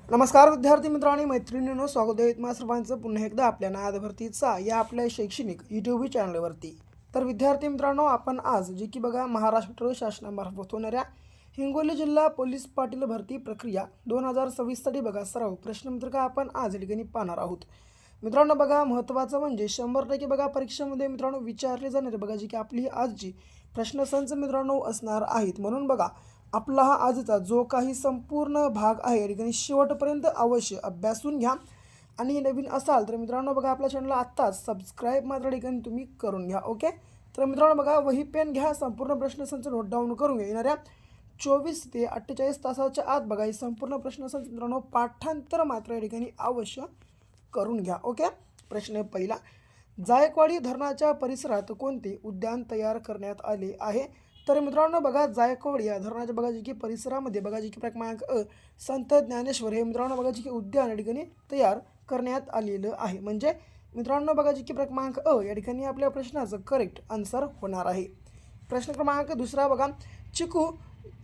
नमस्कार विद्यार्थी मित्र आणि मैत्रिणींनो, स्वागत आहे तुम्हा सर्वांचं पुन्हा एकदा आपल्या नाद भरतीचा या आपल्या शैक्षणिक यूट्यूब चॅनलवरती। तर विद्यार्थी मित्रांनो, आपण आज जे की बघा महाराष्ट्र शासनामार्फत होणाऱ्या हिंगोली जिल्हा पोलीस पाटील भरती प्रक्रिया 2026साठी बघा सराव प्रश्नपत्रिका आपण आज या ठिकाणी पाहणार आहोत। मित्रांनो बघा, महत्त्वाचं म्हणजे 100% बघा परीक्षेमध्ये मित्रांनो विचारले जाणारे बघा जी की आपली आजची प्रश्नसंच मित्रांनो असणार आहेत। म्हणून बघा, आपला हा आजचा जो काही संपूर्ण भाग आहे या ठिकाणी शेवटपर्यंत अवश्य अभ्यासून घ्या। आणि नवीन असाल तर मित्रांनो बघा, आपल्या चॅनलला आत्ताच सबस्क्राईब मात्र ठिकाणी तुम्ही करून घ्या। ओके, तर मित्रांनो बघा, वही पेन घ्या, संपूर्ण प्रश्नसंच नोट डाऊन करून घ्या। येणाऱ्या 24 ते 48 तासाच्या आत बघा ही संपूर्ण प्रश्नसंच मित्रांनो पाठांतर मात्र या ठिकाणी अवश्य करून घ्या। ओके, प्रश्न पहिला, जायकवाडी धरणाच्या परिसरात कोणते उद्यान तयार करण्यात आले आहे? तर मित्रांनो बघा, जायकवाडी या धरणाच्या बघा जी की परिसरामध्ये बघा जी की क्रमांक संत ज्ञानेश्वर हे मित्रांनो बघा जी की उद्यान या ठिकाणी तयार करण्यात आलेलं आहे। म्हणजे मित्रांनो बघा जी की क्रमांक या ठिकाणी आपल्या प्रश्नाचं करेक्ट आन्सर होणार आहे। प्रश्न क्रमांक दुसरा बघा, चिकू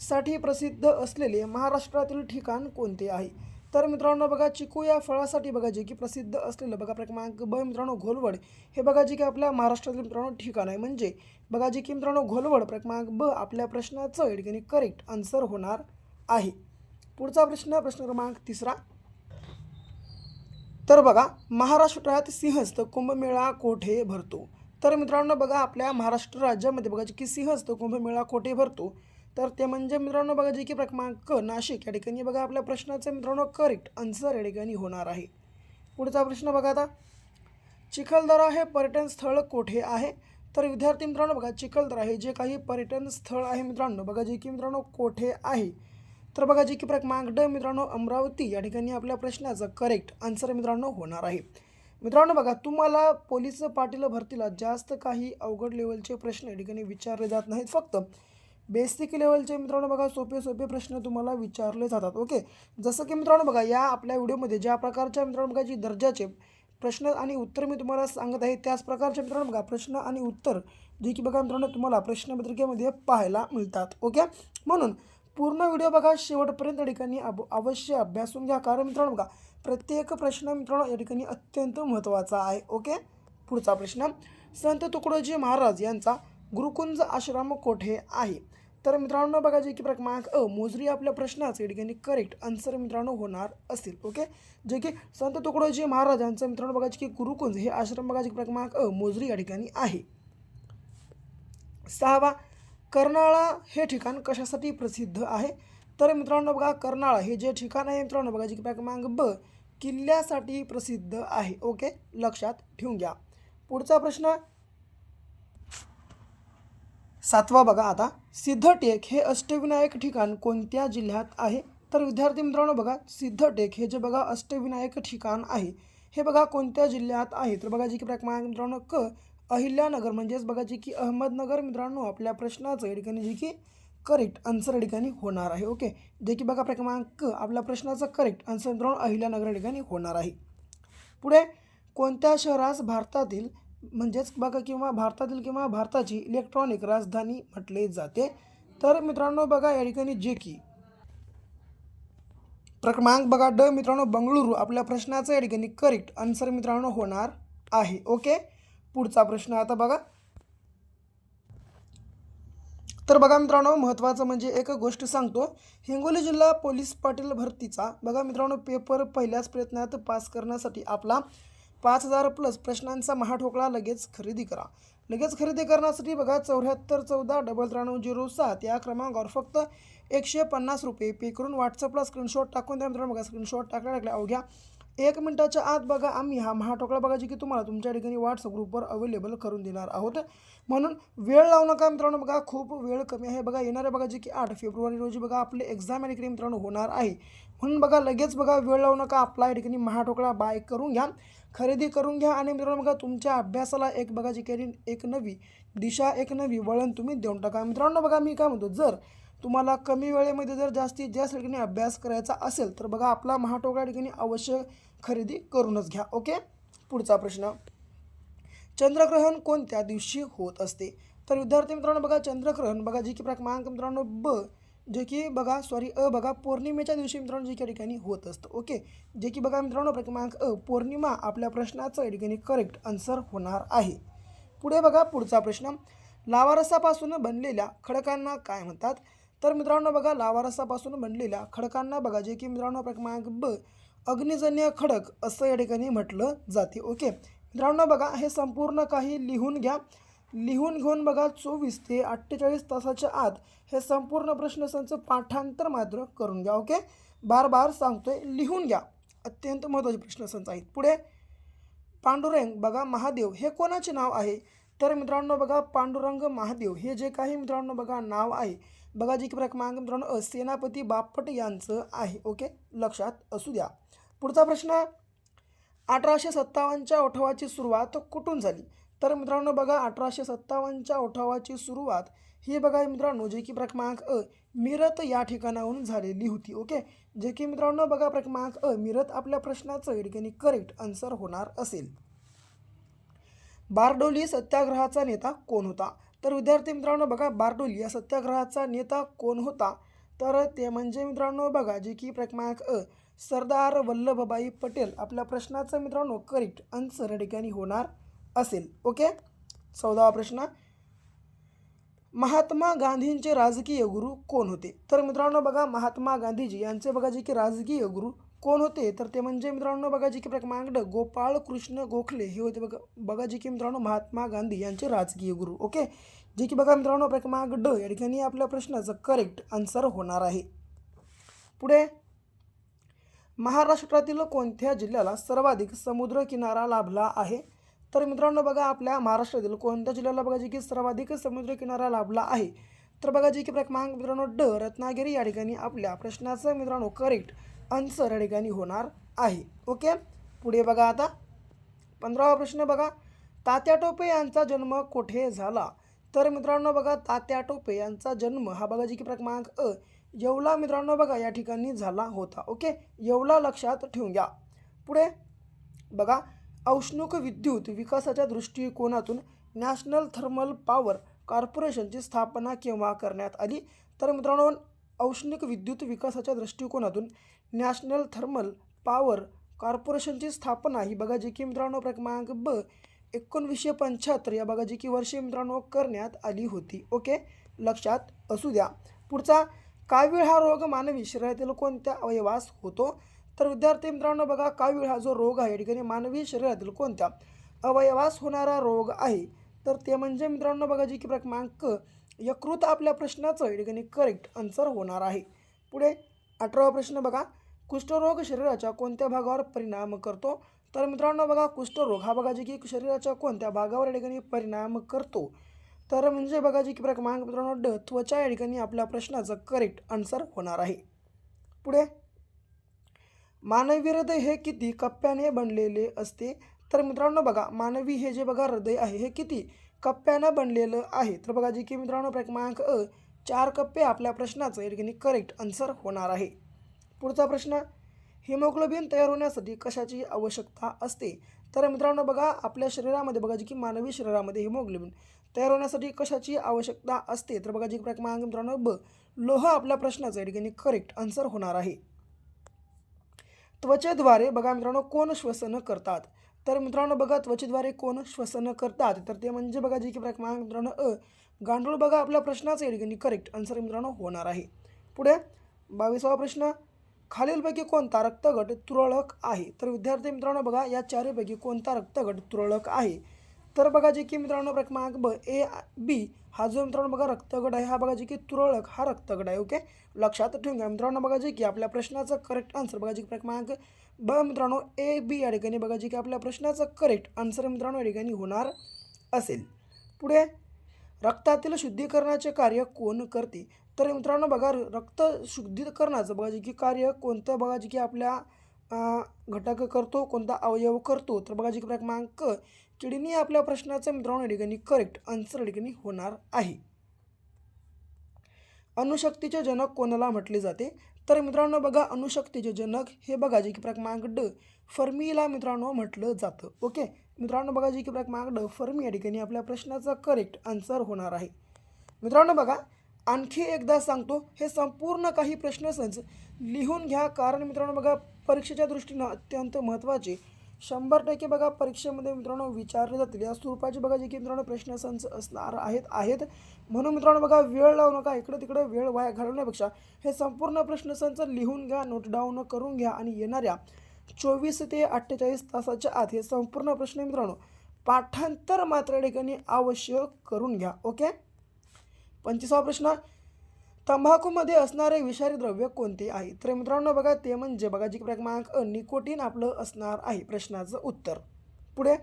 साठी प्रसिद्ध असलेले महाराष्ट्रातील ठिकाण कोणते आहे? तर मित्रांनो बघा, चिकू या फळासाठी बघा जे की प्रसिद्ध असलेलं बघा क्रमांक ब मित्रांनो घोलवड हे बघा जे की आपल्या महाराष्ट्रातील मित्रांनो ठिकाण आहे। म्हणजे बघा जे की मित्रांनो घोलवड क्रमांक ब आपल्या प्रश्नाचं या ठिकाणी करेक्ट आन्सर होणार आहे। पुढचा प्रश्न क्रमांक तिसरा, तर बघा, महाराष्ट्रात सिंहस्थ कुंभमेळा कोठे भरतो? तर मित्रांनो बघा, आपल्या महाराष्ट्र राज्यामध्ये बघा जे की सिंहस्थ कुंभमेळा कोठे भरतो? तर ते म्हणजे मित्रांनो बघा जे की क्रमांक नाशिक या ठिकाणी बघा आपल्या प्रश्नाचं मित्रांनो करेक्ट आन्सर या ठिकाणी होणार आहे। पुढचा प्रश्न बघा आता, चिखलदरा हे पर्यटन स्थळ कोठे आहे? तर विद्यार्थी मित्रांनो बघा, चिखलदरा हे जे काही पर्यटन स्थळ आहे मित्रांनो बघा जे की मित्रांनो कोठे आहे? तर बघा जे की क्रमांक ड मित्रांनो अमरावती या ठिकाणी आपल्या प्रश्नाचं करेक्ट आन्सर मित्रांनो होणार आहे। मित्रांनो बघा, तुम्हाला पोलीस पाटील भरतीला जास्त काही अवघड लेवलचे प्रश्न या ठिकाणी विचारले जात नाहीत, फक्त बेसिक लेवलचे मित्रांनो बघा सोपे सोपे प्रश्न तुम्हाला विचारले जातात। ओके, जसं की मित्रांनो बघा, या आपल्या व्हिडिओमध्ये ज्या प्रकारच्या मित्रांनो बघा जी दर्जाचे प्रश्न आणि उत्तर मी तुम्हाला सांगत आहे, त्याच प्रकारचे मित्रांनो बघा प्रश्न आणि उत्तर जे की बघा मित्रांनो तुम्हाला प्रश्नपत्रिकेमध्ये पाहायला मिळतात। ओके, म्हणून पूर्ण व्हिडिओ बघा शेवटपर्यंत या ठिकाणी अवश्य अभ्यासून घ्या, कारण मित्रांनो बघा प्रत्येक प्रश्न मित्रांनो या ठिकाणी अत्यंत महत्त्वाचा आहे। ओके, पुढचा प्रश्न, संत तुकडोजी महाराज यांचा गुरुकुंज आश्रम कोठे आहे? तर मित्रांनो बघा जे की क्रमांक मोजरी आपल्या प्रश्नाचं या ठिकाणी करेक्ट आन्सर मित्रांनो होणार असेल। ओके, जे की संत तुकडोजी महाराजांचं मित्रांनो बघा की गुरुकुंज हे आश्रम बघा जे क्रमांक मोजरी या ठिकाणी आहे। सहावा, कर्नाळा हे ठिकाण कशासाठी प्रसिद्ध आहे? तर मित्रांनो बघा, कर्नाळा हे जे ठिकाण आहे मित्रांनो बघा जे की क्रमांक ब किल्ल्यासाठी प्रसिद्ध आहे। ओके, लक्षात ठेवून घ्या। पुढचा प्रश्न सातवा बघा आता, सिद्धटेक हे अष्टविनायक ठिकाण कोणत्या जिल्ह्यात आहे? तर विद्यार्थी मित्रांनो बघा, सिद्धटेक हे जे बघा अष्टविनायक ठिकाण आहे हे बघा कोणत्या जिल्ह्यात आहे? तर बघा जी की क्रमांक मित्रांनो क अहिल्यानगर म्हणजेच बघा जी की अहमदनगर मित्रांनो आपल्या प्रश्नाचं या ठिकाणी जी की करेक्ट आन्सर या ठिकाणी होणार आहे। ओके, जे की बघा क्रमांक क आपल्या प्रश्नाचं करेक्ट आन्सर मित्रांनो अहिल्यानगर या ठिकाणी होणार आहे। पुढे, कोणत्या शहरास भारतातील म्हणजेच बघा किंवा भारतातील किंवा भारताची इलेक्ट्रॉनिक राजधानी म्हटले जाते? तर मित्रांनो बघा या ठिकाणी जे की क्रमांक बघा ड मित्रांनो बंगळुरू आपल्या प्रश्नाचं या ठिकाणी करेक्ट आन्सर मित्रांनो होणार आहे। ओके, पुढचा प्रश्न आता बघा, तर बघा मित्रांनो महत्त्वाचं म्हणजे एक गोष्ट सांगतो, हिंगोली जिल्हा पोलीस पाटील भरतीचा बघा मित्रांनो पेपर पहिल्याच प्रयत्नात पास करण्यासाठी आपला 5000 प्लस प्रश्नांचा महाठोकळा लगेच खरेदी करा। लगेच खरेदी करण्यासाठी बघा 7414 या क्रमांकावर फक्त 150 रुपये पे करून व्हॉट्सअपला स्क्रीनशॉट टाकून द्या मित्रांनो। बघा स्क्रीनशॉट टाकल्या अवघ्या 1 मिनिटाच्या आत बघा आम्ही हा महाठोकळा बघा जे की तुम्हाला तुमच्या ठिकाणी व्हॉट्सअप ग्रुपवर अवेलेबल करून देणार आहोत। म्हणून वेळ लावू नका मित्रांनो, बघा खूप वेळ कमी आहे। बघा येणाऱ्या बघा जे की 8 फेब्रुवारी रोजी बघा आपले एक्झाम या ठिकाणी मित्रांनो होणार आहे। म्हणून बघा लगेच बघा वेळ लावू नका, आपला या ठिकाणी महाठोकळा बाय करून घ्या, खरेदी करून घ्या आणि मित्रांनो बघा तुमच्या अभ्यासाला एक बघा जी काही एक नवी दिशा एक नवी वळण तुम्ही देऊन टाका। मित्रांनो बघा मी काय म्हणतो, जर तुम्हाला कमी वेळेमध्ये जर जास्तीत जास्त ठिकाणी अभ्यास करायचा असेल तर बघा आपला महाठोकळा ठिकाणी अवश्य खरेदी करूनच घ्या। ओके, पुढचा प्रश्न, चंद्रग्रहण कोणत्या दिवशी होत असते? तर विद्यार्थी मित्रांनो बघा चंद्रग्रहण बघा जी की क्रमांक मित्रांनो ब जे की बघा बघा पौर्णिमेच्या दिवशी मित्रांनो जे की या ठिकाणी होत असतं. ओके, जे की बघा मित्रांनो क्रमांक पौर्णिमा आपल्या प्रश्नाचं या ठिकाणी करेक्ट आन्सर होणार आहे. पुढे बघा पुढचा प्रश्न, लावारसापासून बनलेल्या खडकांना काय म्हणतात? तर मित्रांनो बघा लावारसापासून बनलेल्या खडकांना बघा जे की मित्रांनो क्रमांक अग्निजन्य खडक असं या ठिकाणी म्हटलं जाते. ओके मित्रांनो बघा हे संपूर्ण काही लिहून घ्या. लिहून घेऊन बघा 24 ते 48 तासाच्या आत हे संपूर्ण प्रश्नसंच पाठांतर मात्र करून घ्या. ओके, बार बार सांगतोय लिहून घ्या, अत्यंत महत्त्वाचे प्रश्नसंच आहेत. पुढे पांडुरंग बघा महादेव हे कोणाचे नाव आहे? तर मित्रांनो बघा पांडुरंग महादेव हे जे काही मित्रांनो बघा नाव आहे बघा जे की क्रमांक मित्रांनो सेनापती बापट यांचं आहे. ओके, लक्षात असू द्या. पुढचा प्रश्न, 1857च्या उठावाची सुरुवात कुठून झाली? तर मित्रांनो बघा 1857च्या उठावाची सुरुवात ही बघा मित्रांनो जे की क्रमांक मिरत या ठिकाणाहून झालेली होती. ओके, जे की मित्रांनो बघा क्रमांक मिरत आपल्या प्रश्नाचं या ठिकाणी करेक्ट आन्सर होणार असेल. बारडोली सत्याग्रहाचा नेता कोण होता? तर विद्यार्थी मित्रांनो बघा बारडोली या सत्याग्रहाचा नेता कोण होता? तर ते म्हणजे मित्रांनो बघा जे की क्रमांक सरदार वल्लभभाई पटेल आपल्या प्रश्नाचं मित्रांनो करेक्ट आन्सर या ठिकाणी होणार असेल. ओके, 14वा प्रश्न, महात्मा गांधींचे राजकीय गुरु कोण होते? तर मित्रांनो बघा महात्मा गांधीजी यांचे बघा जे की राजकीय गुरु कोण होते? तर ते म्हणजे मित्रांनो बघा जे की क्रमांक गोपाळ कृष्ण गोखले हे होते बघा जे की मित्रांनो महात्मा गांधी यांचे राजकीय गुरु. ओके, जे की बघा मित्रांनो क्रमांक या ठिकाणी आपल्या प्रश्नाचं करेक्ट आन्सर होणार आहे. पुढे महाराष्ट्रातील कोणत्या जिल्ह्याला सर्वाधिक समुद्र किनारा लाभला आहे? तर मित्रांनो बघा आपल्या महाराष्ट्रातील कोणत्या जिल्ह्याला बघा जे की सर्वाधिक समुद्र किनारा लाभला आहे? तर बघा जे की क्रमांक मित्रांनो रत्नागिरी या ठिकाणी आपल्या प्रश्नाचं मित्रांनो करेक्ट आन्सर या ठिकाणी होणार आहे. ओके, पुढे बघा आता 15वा प्रश्न बघा, तात्या टोपे यांचा जन्म कुठे झाला? तर मित्रांनो बघा तात्या टोपे यांचा जन्म हा बघा जे की क्रमांक येवला मित्रांनो बघा या ठिकाणी झाला होता. ओके, येवला लक्षात ठेवून घ्या. पुढे बघा औष्णिक विद्युत विकासाच्या दृष्टिकोनातून नॅशनल थर्मल पॉवर कॉर्पोरेशनची स्थापना केव्हा करण्यात आली? तर मित्रांनो औष्णिक विद्युत विकासाच्या दृष्टिकोनातून नॅशनल थर्मल पॉवर कॉर्पोरेशनची स्थापना ही बघा जी की मित्रांनो क्रमांक 1975 या बघा जी की वर्षी मित्रांनो करण्यात आली होती. ओके, लक्षात असू द्या. पुढचा, कावीळ हा रोग मानवी शरीरातील कोणत्या अवयवास होतो? तर विद्यार्थी मित्रांनो बघा कावीळ हा जो रोग आहे या ठिकाणी मानवी शरीरातील कोणत्या अवयवास होणारा रोग आहे? तर ते म्हणजे मित्रांनो बघा जी की क्रमांक यकृत आपल्या प्रश्नाचं या ठिकाणी करेक्ट आन्सर होणार आहे. पुढे 18वा प्रश्न बघा, कुष्ठरोग शरीराच्या कोणत्या भागावर परिणाम करतो? तर मित्रांनो बघा कुष्ठरोग हा बघा जे की शरीराच्या कोणत्या भागावर या ठिकाणी परिणाम करतो? तर म्हणजे बघा जी की क्रमांक मित्रांनो त्वचा या ठिकाणी आपल्या प्रश्नाचं करेक्ट आन्सर होणार आहे. पुढे मानवी हृदय हे किती कप्प्याने बनलेले असते? तर मित्रांनो बघा मानवी हे जे बघा हृदय आहे हे किती कप्प्यानं बनलेलं आहे? तर बघा जी की मित्रांनो क्रमांक 4 कप्पे आपल्या प्रश्नाचं या ठिकाणी करेक्ट आन्सर होणार आहे. पुढचा प्रश्न, हिमोग्लोबिन तयार होण्यासाठी कशाची आवश्यकता असते? तर मित्रांनो बघा आपल्या शरीरामध्ये बघा जी की मानवी शरीरामध्ये हिमोग्लोबिन तयार होण्यासाठी कशाची आवश्यकता असते? तर बघा जी क्रमांक मित्रांनो लोह आपल्या प्रश्नाचं या ठिकाणी करेक्ट आन्सर होणार आहे. त्वचेद्वारे बघा मित्रांनो कोण श्वसन करतात? तर मित्रांनो बघा त्वचेद्वारे कोण श्वसन करतात? तर ते म्हणजे बघा जी की क्रमांक मित्रांनो गांडूळ बघा आपल्या प्रश्नाचं या ठिकाणी करेक्ट आन्सर मित्रांनो होणार आहे. पुढे 22वा प्रश्न, खालीलपैकी कोणता रक्तगट तुरळक आहे? तर विद्यार्थी मित्रांनो बघा या चारपैकी कोणता रक्तगट तुरळक आहे? तर बघा जे की मित्रांनो क्रमांक AB हा जो मित्रांनो बघा रक्तगट आहे हा बघा जे की तुरळक हा रक्तगट आहे. ओके, लक्षात ठेवून घ्या मित्रांनो बघा जे की आपल्या प्रश्नाचं करेक्ट आन्सर बघा जे क्रमांक मित्रांनो AB या ठिकाणी बघा जे की आपल्या प्रश्नाचं करेक्ट आन्सर मित्रांनो या ठिकाणी होणार असेल. पुढे रक्तातील शुद्धीकरणाचे कार्य कोण करते? तर मित्रांनो बघा रक्त शुद्धीकरणाचं बघा जे की कार्य कोणतं बघा जे की आपल्या घटक करतो, कोणता अवयव करतो? तर बघा जे क्रमांक किडनी आपल्या प्रश्नाचं मित्रांनो या ठिकाणी करेक्ट आन्सर या ठिकाणी होणार आहे. अणुशक्तीचे जनक कोणाला म्हटले जाते? तर मित्रांनो बघा अणुशक्तीचे जनक हे बघा जे की क्रमांक फर्मीला मित्रांनो म्हटलं जातं. ओके मित्रांनो बघा जे की क्रमांक फर्मी या ठिकाणी आपल्या प्रश्नाचा करेक्ट आन्सर होणार आहे. मित्रांनो बघा आणखी एकदा सांगतो, हे संपूर्ण काही प्रश्नसंच लिहून घ्या, कारण मित्रांनो बघा परीक्षेच्या दृष्टीनं अत्यंत महत्त्वाचे 100% बघा परीक्षेमध्ये मित्रांनो विचारले जातील या स्वरूपाचे बघा जे की मित्रांनो प्रश्नसंच असणार आहेत. म्हणून मित्रांनो बघा वेळ लावू नका, इकडं तिकडं वेळ वाया घालवण्यापेक्षा हे संपूर्ण प्रश्नसंच लिहून घ्या, नोट डाऊन करून घ्या आणि येणाऱ्या 24 ते 48 तासाच्या आत हे संपूर्ण प्रश्न मित्रांनो पाठांतर मात्र या ठिकाणी अवश्य करून घ्या. ओके. 25वा प्रश्न, तंबाखूमध्ये असणारे विषारी द्रव्य कोणते आहे? तर मित्रांनो बघा ते म्हणजे बघा जी क्रमांक निकोटीन आपलं असणार आहे प्रश्नाचं उत्तर. पुढे,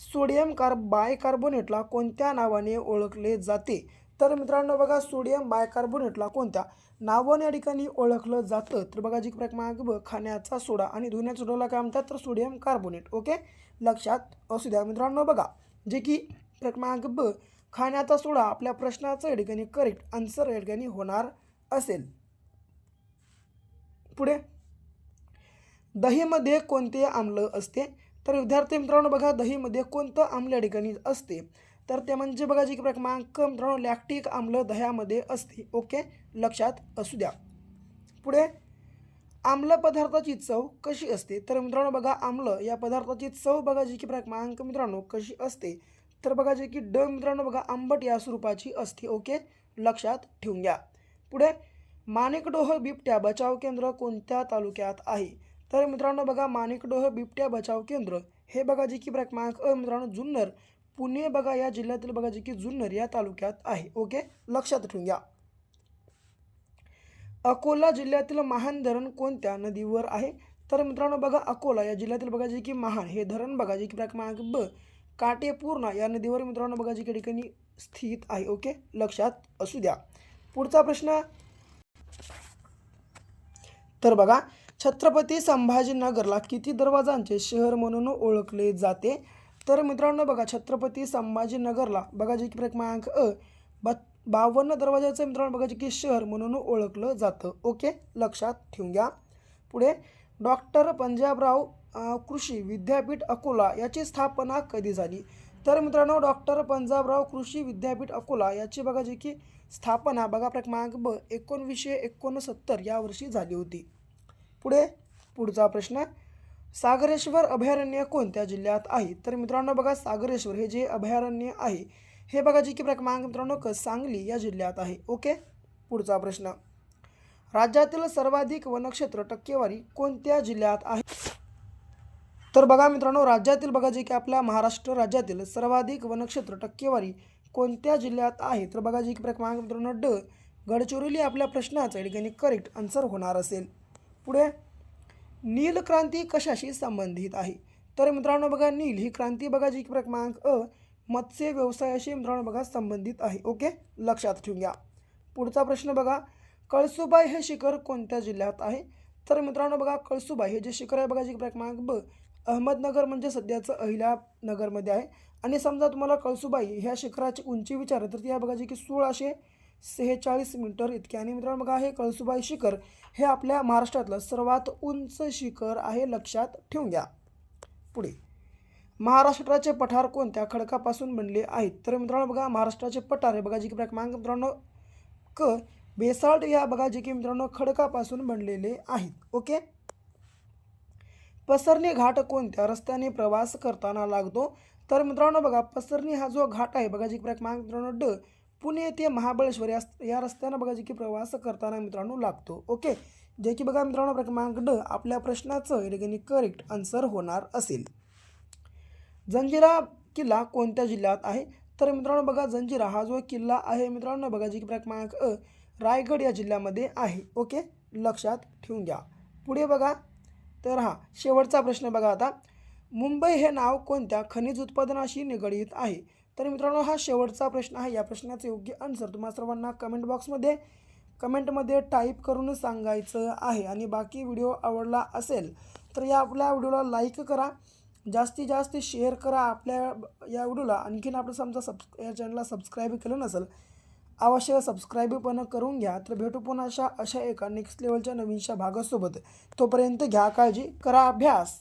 सोडियम बायकार्बोनेटला कोणत्या नावाने ओळखले जाते? तर मित्रांनो बघा सोडियम बायकार्बोनेटला कोणत्या नावाने या ठिकाणी ओळखलं जातं? तर बघा जी क्रमांक ब खाण्याचा सोडा आणि धुण्याच्या सोड्याला काय म्हणतात? तर सोडियम कार्बोनेट. ओके, लक्षात असू द्या मित्रांनो. बघा जे की क्रमांक ब खाण्याचा सोडा आपल्या प्रश्नाचं या ठिकाणी करेक्ट आन्सर या ठिकाणी होणार असेल. पुढे, दहीमध्ये कोणते आम्ल असते? तर विद्यार्थी मित्रांनो बघा दहीमध्ये कोणतं आम्ल या ठिकाणी असते? तर ते म्हणजे बघा जी क्रमांक मित्रांनो लॅक्टिक आम्ल दह्यामध्ये असते. ओके, लक्षात असू द्या. पुढे, आम्ल पदार्थाची चव कशी असते? तर मित्रांनो बघा आम्ल या पदार्थाची चव बघा जी की क्रमांक मित्रांनो कशी असते? तर बघा जे की ड मित्रांनो बघा आंबट या स्वरूपाची असते. ओके, लक्षात ठेवून घ्या. पुढे, माणिकडोह बिबट्या बचाव केंद्र कोणत्या तालुक्यात आहे? तर मित्रांनो बघा माणिकडोह बिबट्या बचाव केंद्र हे बघा जे की क्रमांक मित्रांनो जुन्नर पुणे बघा या जिल्ह्यातील बघा जे की जुन्नर या तालुक्यात आहे. ओके, लक्षात ठेवून घ्या. अकोला जिल्ह्यातील महान धरण कोणत्या नदीवर आहे? तर मित्रांनो बघा अकोला या जिल्ह्यातील बघा जे की महान हे धरण बघा जे की क्रमांक ब काटेपूर्णा या नदीवर मित्रांनो बघा जे ठिकाणी स्थित आहे. ओके, लक्षात असू द्या. पुढचा प्रश्न, तर बघा छत्रपती संभाजीनगरला किती दरवाजांचे शहर म्हणून ओळखले जाते? तर मित्रांनो बघा छत्रपती संभाजीनगरला बघा जे की क्रमांक 52 दरवाजाचं मित्रांनो बघा जे की शहर म्हणून ओळखलं जातं. ओके, लक्षात ठेवून घ्या. पुढे, डॉक्टर पंजाबराव कृषी विद्यापीठ अकोला याची स्थापना कधी झाली? तर मित्रांनो डॉक्टर पंजाबराव कृषी विद्यापीठ अकोला याची बघा जी की स्थापना बघा क्रमांक ब 1969 या वर्षी झाली होती. पुढे, पुढचा प्रश्न, सागरेश्वर अभयारण्य कोणत्या जिल्ह्यात आहे? तर मित्रांनो बघा सागरेश्वर हे जे अभयारण्य आहे हे बघा जी की क्रमांक मित्रांनो सांगली या जिल्ह्यात आहे. ओके, पुढचा प्रश्न, राज्यातील सर्वाधिक वनक्षेत्र टक्केवारी कोणत्या जिल्ह्यात आहे? तर बघा मित्रांनो राज्यातील बघा जे की आपल्या महाराष्ट्र राज्यातील सर्वाधिक वनक्षेत्र टक्केवारी कोणत्या जिल्ह्यात आहे? तर बघा जी की क्रमांक मित्रांनो ड गडचिरोली आपल्या प्रश्नाचं या ठिकाणी करेक्ट आन्सर होणार असेल. पुढे, नील क्रांती कशाशी संबंधित आहे? तर मित्रांनो बघा नील ही क्रांती बघा जी की क्रमांक मत्स्य व्यवसायाशी मित्रांनो बघा संबंधित आहे. ओके, लक्षात ठेवून घ्या. पुढचा प्रश्न बघा, कळसुबाई हे शिखर कोणत्या जिल्ह्यात आहे? तर मित्रांनो बघा कळसुबाई हे जे शिखर आहे बघा जी क्रमांक ब अहमदनगर म्हणजे सध्याचं अहिल्यानगरमध्ये आहे. आणि समजा तुम्हाला कळसुबाई ह्या शिखराची उंची विचारली तर ती आहे बघा जी की 1646 मीटर इतकी. आणि मित्रांनो बघा हे कळसुबाई शिखर हे आपल्या महाराष्ट्रातलं सर्वात उंच शिखर आहे, लक्षात ठेवून घ्या. पुढे, महाराष्ट्राचे पठार कोणत्या खडकापासून बनले आहेत? तर मित्रांनो बघा महाराष्ट्राचे पठार हे बघा जी की क्रमांक मित्रांनो क बेसाल्ट या बघा जे की मित्रांनो खडकापासून बनलेले आहेत. ओके, पसरणी घाट कोणत्या रस्त्याने प्रवास करताना लागतो? तर मित्रांनो बघा पसरणी हा जो घाट आहे बघा जी क्रमांक मित्रांनो ड पुणे ते महाबळेश्वर या रस्त्यानं बघा जी की प्रवास करताना मित्रांनो लागतो. ओके, जे की बघा मित्रांनो क्रमांक ड आपल्या प्रश्नाचं या ठिकाणी करेक्ट आन्सर होणार असेल. जंजिरा किल्ला कोणत्या जिल्ह्यात आहे? तर मित्रांनो बघा जंजिरा हा जो किल्ला आहे मित्रांनो बघा जी की क्रमांक रायगड या जिल्ह्यामध्ये आहे. ओके, लक्षात ठेवून घ्या. पुढे बघा, तर हा शेवटचा प्रश्न बघा आता, मुंबई हे नाव कोणत्या खनिज उत्पादनाशी निगडीत आहे? तर मित्रांनो हा शेवटचा प्रश्न आहे. या प्रश्नाचे योग्य आन्सर तुम्हाला सर्वांना कमेंटमध्ये टाईप करून सांगायचं आहे. आणि बाकी व्हिडिओ आवडला असेल तर या आपल्या व्हिडिओला लाईक करा, जास्तीत जास्त शेअर करा आपल्या या व्हिडिओला. आणखीन आपलं समजा या चॅनलला सबस्क्राईब केलं नसेल अवश्य सबस्क्राईब पण करून घ्या. तर भेटू पुन्हा अशा एका नेक्स्ट लेवलच्या नवीनशा भागासोबत. तोपर्यंत घ्या काळजी, करा अभ्यास.